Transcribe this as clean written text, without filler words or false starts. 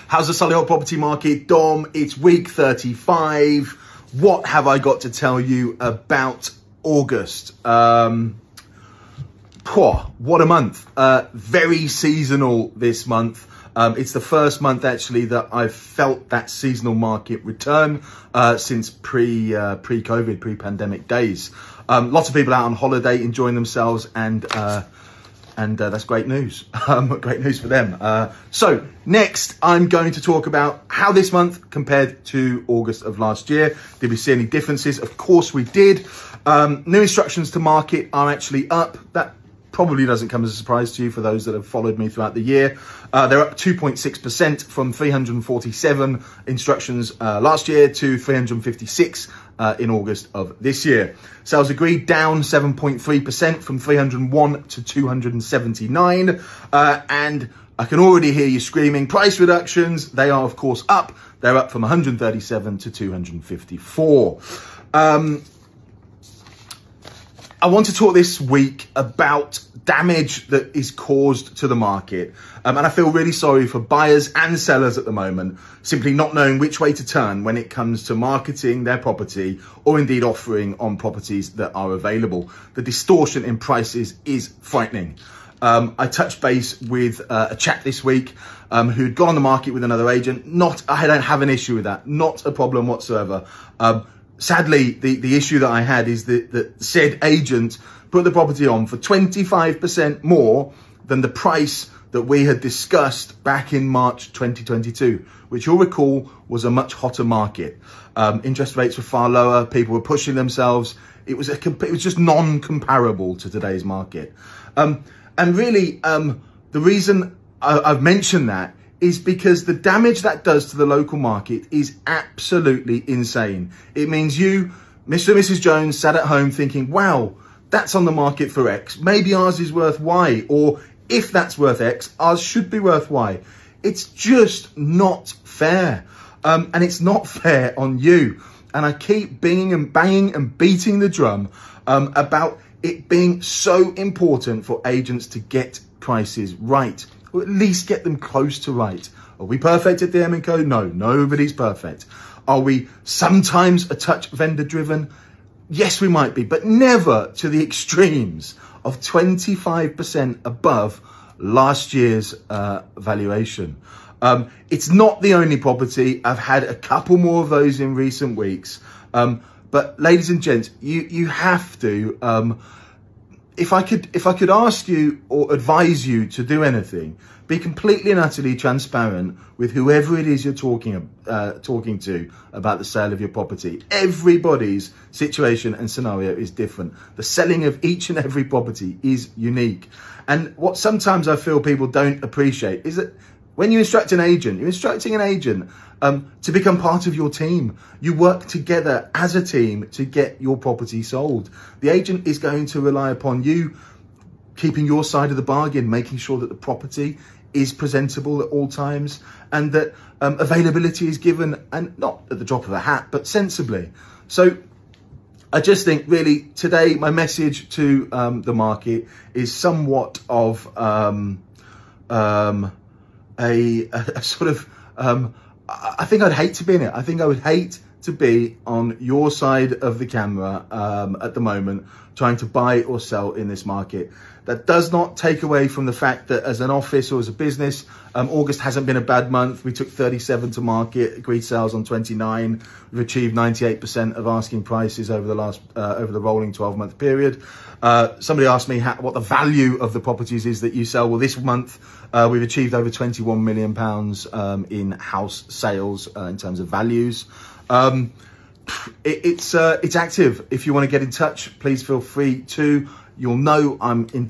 How's the Solihull property market? Dom, it's week 35. What have I got to tell you about August? What a month. Very seasonal this month. It's the first month actually that I've felt that seasonal market return since pre-COVID, pre-pandemic days. Lots of people out on holiday enjoying themselves, and that's great news. Great news for them. So next, I'm going to talk about how this month compared to August of last year. Did we see any differences? Of course we did. New instructions to market are actually up. That probably doesn't come as a surprise to you for those that have followed me throughout the year. They're up 2.6% from 347 instructions last year to 356 in August of this year. Sales agreed down 7.3% from 301 to 279. And I can already hear you screaming, price reductions. They are, of course, up. They're up from 137 to 254. I want to talk this week about damage that is caused to the market. And I feel really sorry for buyers and sellers at the moment, simply not knowing which way to turn when it comes to marketing their property or indeed offering on properties that are available. The distortion in prices is frightening. I touched base with a chap this week who'd gone on the market with another agent. I don't have an issue with that, not a problem whatsoever. Sadly, the issue that I had is that said agent put the property on for 25% more than the price that we had discussed back in March 2022, which you'll recall was a much hotter market. Interest rates were far lower. People were pushing themselves. It was just non-comparable to today's market. And really, the reason I've mentioned that is because the damage that does to the local market is absolutely insane. It means you, Mr. and Mrs. Jones, sat at home thinking, wow, that's on the market for X. Maybe ours is worth Y, or if that's worth X, ours should be worth Y. It's just not fair. And it's not fair on you. And I keep banging and beating the drum about it being so important for agents to get prices right, or at least get them close to right. Are we perfect at DM & Co? No, nobody's perfect. Are we sometimes a touch vendor driven? Yes, we might be, but never to the extremes of 25% above last year's valuation. It's not the only property. I've had a couple more of those in recent weeks. But ladies and gents, you have to, if I could ask you or advise you to do anything, be completely and utterly transparent with whoever it is you're talking to about the sale of your property. Everybody's situation and scenario is different. The selling of each and every property is unique. And what sometimes I feel people don't appreciate is that when you instruct an agent, you're instructing an agent to become part of your team. You work together as a team to get your property sold. The agent is going to rely upon you keeping your side of the bargain, making sure that the property is presentable at all times, and that availability is given, and not at the drop of a hat, but sensibly. So I just think really today my message to the market is somewhat of a sort of, I think I'd hate to be in it. I think I would hate to be on your side of the camera at the moment, trying to buy or sell in this market. That does not take away from the fact that as an office or as a business, August hasn't been a bad month. We took 37 to market, agreed sales on 29. We've achieved 98% of asking prices over the last, over the rolling 12-month period. Somebody asked me what the value of the properties is that you sell. Well, this month, we've achieved over £21 million in house sales in terms of values. It's active. If you want to get in touch, please feel free to. You'll know I'm in